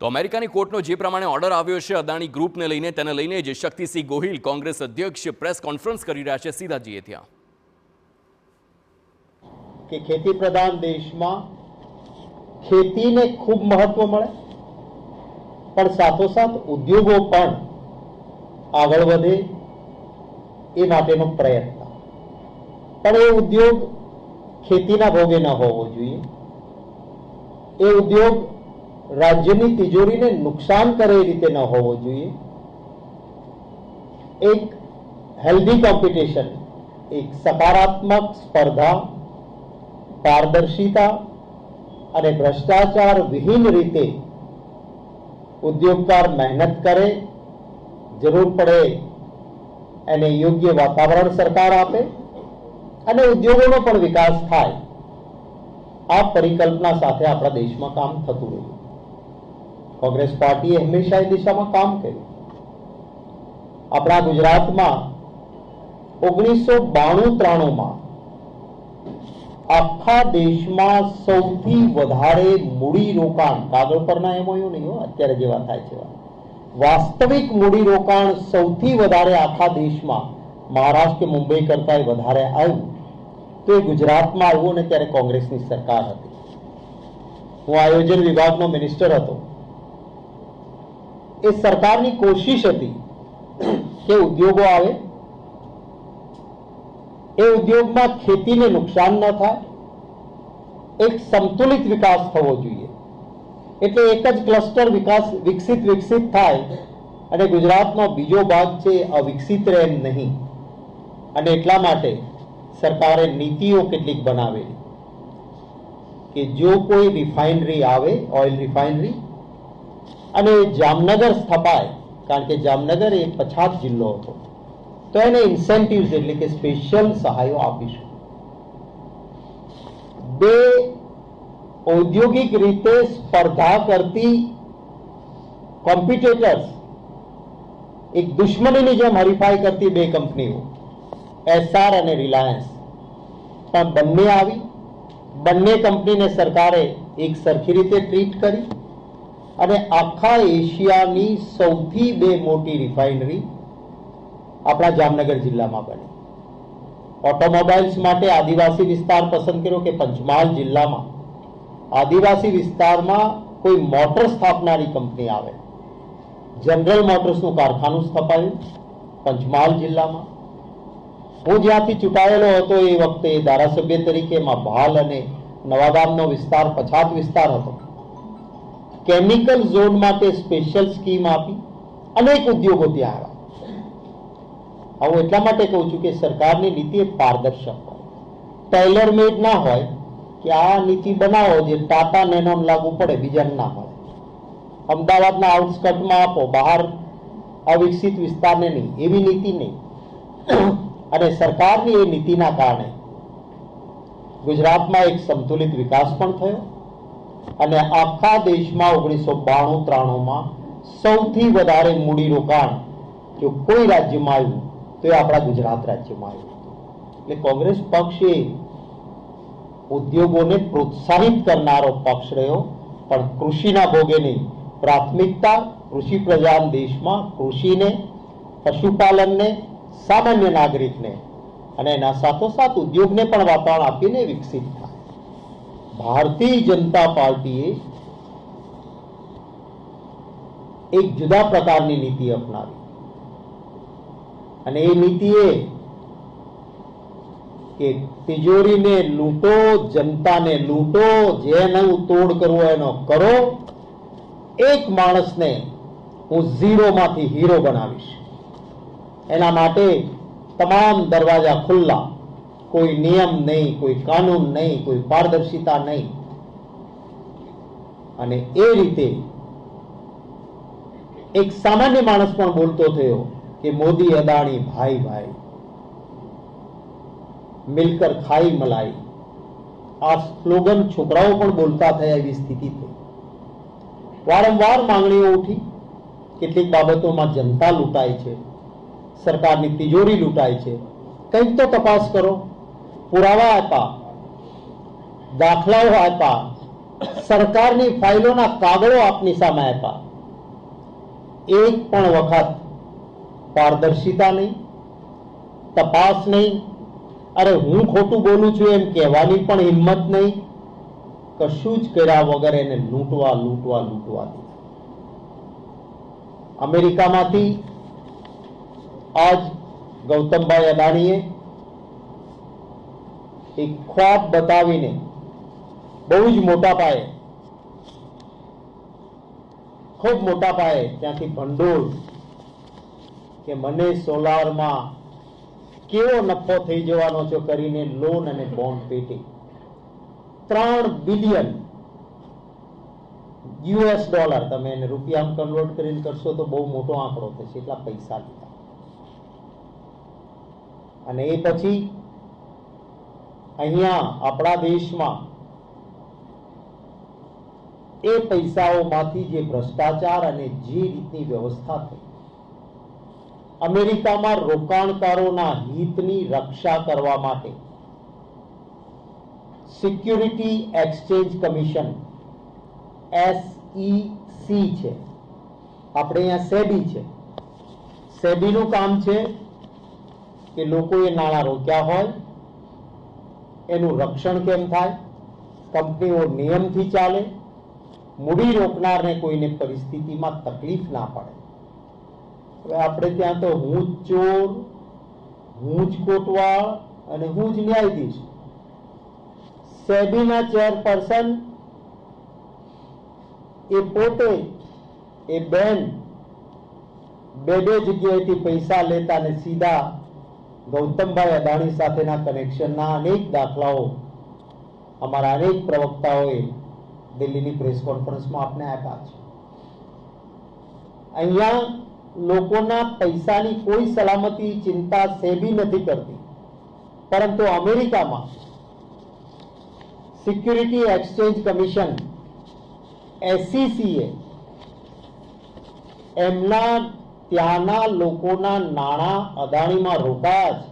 તો અમેરિકાની કોર્ટનો જે પ્રમાણે ઓર્ડર આવ્યો છે અદાણી ગ્રુપને લઈને તેને લઈને જ શક્તિસિંહ ગોહિલ કોંગ્રેસ અધ્યક્ષ પ્રેસ કોન્ફરન્સ કરી રહ્યા છે। સીધા જઈએ ત્યાં કે ખેતી પ્રધાન દેશમાં ખેતીને ખૂબ મહત્વ મળે પણ સાથોસાથ ઉદ્યોગો પણ આગળ વધે એ માટેનો પ્રયત્ન, પણ એ ઉદ્યોગ ખેતીના ભોગે ન હોવો જોઈએ। એ ઉદ્યોગ રાજ્યની તિજોરીને નુકસાન કરે એ રીતે ન હોવો જોઈએ। એક હેલ્ધી કોમ્પિટિશન, એક સકારાત્મક સ્પર્ધા, પારદર્શિતા અને ભ્રષ્ટાચાર વિહીન રીતે ઉદ્યોગકાર મહેનત કરે, જરૂર પડે એને યોગ્ય વાતાવરણ સરકાર આપે અને ઉદ્યોગોનો પણ વિકાસ થાય, આ પરિકલ્પના સાથે આપણા દેશમાં કામ થતું રહ્યું। કોંગ્રેસ પાર્ટીએ હંમેશા એ દિશામાં કામ કર્યું। આપણા ગુજરાતમાં 1992-93માં આખા દેશમાં સૌથી વધારે મૂડીરોકાણ, કાગળ પરના એમઓયુ નહીં હો, અત્યારે જેવા થાય છે, વાસ્તવિક મૂડીરોકાણ સૌથી વધારે આખા દેશમાં મહારાષ્ટ્ર કે મુંબઈ કરતા વધારે આવ્યું તો એ ગુજરાતમાં આવ્યું અને ત્યારે કોંગ્રેસની સરકાર હતી। હું આયોજન વિભાગનો મિનિસ્ટર હતો। એ સરકારની કોશિશ હતી કે ઉદ્યોગો આવે, એ ઉદ્યોગમાં ખેતીને નુકસાન ન થાય, એક સંતુલિત વિકાસ થવો જોઈએ, એટલે એક જ ક્લસ્ટર વિકસિત થાય અને ગુજરાતનો બીજો ભાગ છે અવિકસિત રહે નહીં। અને એટલા માટે સરકારે નીતિઓ કેટલીક બનાવેલી કે જો કોઈ રિફાઇનરી આવે, ઓઇલ રિફાઇનરી, અને જામનગર સ્થપાય, કારણ કે જામનગર એ પછાત જિલ્લો હતો, તો એને ઇન્સેન્ટિવ્સ એટલે કે સ્પેશિયલ સહાયો આપીશું। બે ઔદ્યોગિક રીતે સ્પર્ધા કરતી કોમ્પિટિટર્સ, એક દુશ્મનીની જેમ હરીફાઈ કરતી બે કંપનીઓ, એસઆર અને રિલાયન્સ, પણ બંને આવી, બંને કંપનીને સરકારે એક સરખી રીતે ટ્રીટ કરી અને આખા એશિયાની સૌથી બે મોટી રિફાઇનરી આપણા જામનગર જિલ્લામાં બની। ઓટોમોબાઈલ્સ માટે આદિવાસી વિસ્તાર પસંદ કર્યો કે પંચમહાલ જિલ્લામાં આદિવાસી વિસ્તારમાં કોઈ મોટર સ્થાપનારી કંપની આવે, જનરલ મોટર્સનું કારખાનું સ્થપાયું પંચમહાલ જિલ્લામાં। હું જ્યાંથી ચૂંટાયેલો હતો એ વખતે ધારાસભ્ય તરીકે એમાં ભાલ અને નવાગામનો વિસ્તાર પછાત વિસ્તાર હતો, કેમિકલ ઝોન માટે સ્પેશિયલ સ્કીમ આપી, અનેક ઉદ્યોગો ત્યાં આવ્યા। હું એટલા માટે કહું છું કે સરકારની નીતિ એ પારદર્શક હોય, ટેલર મેડ ના હોય કે આ નીતિ બનાવો જે ટાટા નેનો લાગુ પડે બીજાને ના મળે, અમદાવાદના આઉટસ્કટમાં આપો, બહાર અવિકસિત વિસ્તારને નહીં, એવી નીતિ નહીં। અને સરકારની એ નીતિના કારણે ગુજરાતમાં એક સંતુલિત વિકાસ પણ થયો અને આખા દેશમાં 1992-93માં સૌથી વધારે મૂડીરોકાણ જો કોઈ રાજ્યમાં આવ્યું તો એ આપણા ગુજરાત રાજ્યમાં આવ્યું। એટલે કોંગ્રેસ પક્ષ એ ઉદ્યોગોને પ્રોત્સાહિત કરનારો પક્ષ રહ્યો, પણ કૃષિના ભોગે નહીં। પ્રાથમિકતા કૃષિ પ્રધાન દેશમાં કૃષિને, પશુપાલનને, સામાન્ય નાગરિકને અને એના સાથોસાથ ઉદ્યોગને પણ વાતાવરણ આપીને વિકસિત થાય। ભારતીય જનતા પાર્ટીએ એક જુદા પ્રકારની નીતિ અપનાવી અને એ નીતિ એ કે તિજોરીને લૂંટો, જનતાને લૂંટો, જેનો તોડ કરવો એનો કરો, એક માણસને હું ઝીરોમાંથી હીરો બનાવીશ, એના માટે તમામ દરવાજા ખુલ્લા, કોઈ નિયમ નહીં, કોઈ કાનૂન નહીં, કોઈ પારદર્શિતા નહીં। અને એ રીતે એક સામાન્ય માણસ પણ બોલતો થયો કે મોદી અદાણી ભાઈ ભાઈ, મિલકર ખાઈ મલાઈ, આ સ્લોગન છોકરાઓ પણ બોલતા થયા એવી સ્થિતિ થઈ। વારંવાર માંગણીઓ ઉઠી, કેટલીક બાબતોમાં જનતા લૂંટાય છે, સરકારની તિજોરી લૂંટાય છે, કંઈક તો તપાસ કરો, પુરાવા આપ્યા, દાખલાઓ આપ્યા, સરકારની ફાઇલોના કાગળો આપની સામે આપ્યા, એક પણ વખત પારદર્શિતા નહીં, તપાસ નહીં, અરે હું ખોટું બોલું છું એમ કહેવાની પણ હિંમત નહીં, કશું જ કર્યા વગર એને લૂંટવા દીધા. અમેરિકામાંથી આજ ગૌતમભાઈ અદાણીએ એક ખ્વાબ બતાવીને બહુ જ મોટા પાયે, ખૂબ મોટા પાયે ત્યાંથી ભંડોળ કે મને સોલારમાં કેવો નફો થઈ જવાનો છે કરીને લોન અને બોન્ડ પેટી $3 બિલિયન US, તમે એને રૂપિયામાં કન્વર્ટ કરીને કરશો તો બહુ મોટો આંકડો થશે, એટલા પૈસા લીધા. અને એ પછી અહીંયા આપણા દેશમાં એ પૈસાઓમાંથી જે ભ્રષ્ટાચાર અને જે રીતની વ્યવસ્થા થઈ, અમેરિકામાં રોકાણકારોના હિતની રક્ષા કરવા માટે સિક્યુરિટી એક્સચેન્જ કમિશન SEC છે, આપણે અહીંયા સેબી છે. સેબીનું કામ છે કે લોકોએ નાણાં રોક્યા હોય એનું રક્ષણ કેમ થાય, કંપનીઓ નિયમથી ચાલે, મૂડી રોકનારને કોઈને પરિસ્થિતિમાં તકલીફ ના પડે. હવે આપણે ત્યાં તો હું જ ચોર, હું જ કોટવાળ અને હું જ ન્યાયાધીશ. સેબીના ચેરપર્સન એ પોતે એ બેન બે જગ્યાએથી પૈસા લેતા અને સીધા ગૌતમભાઈ અદાણી સાથેના કનેક્શનના અનેક દાખલાઓ અમારા અનેક પ્રવક્તાઓએ દિલ્હીની પ્રેસ કોન્ફરન્સમાં આપને આપ્યા છે. અહીંયા લોકોના પૈસાની કોઈ સલામતી ચિંતા સેબી નથી કરતી, પરંતુ અમેરિકામાં સિક્યુરિટી એક્સચેન્જ કમિશન SEC એમના ત્યાંના લોકોના નાણાં અદાણીમાં રોકાયા છે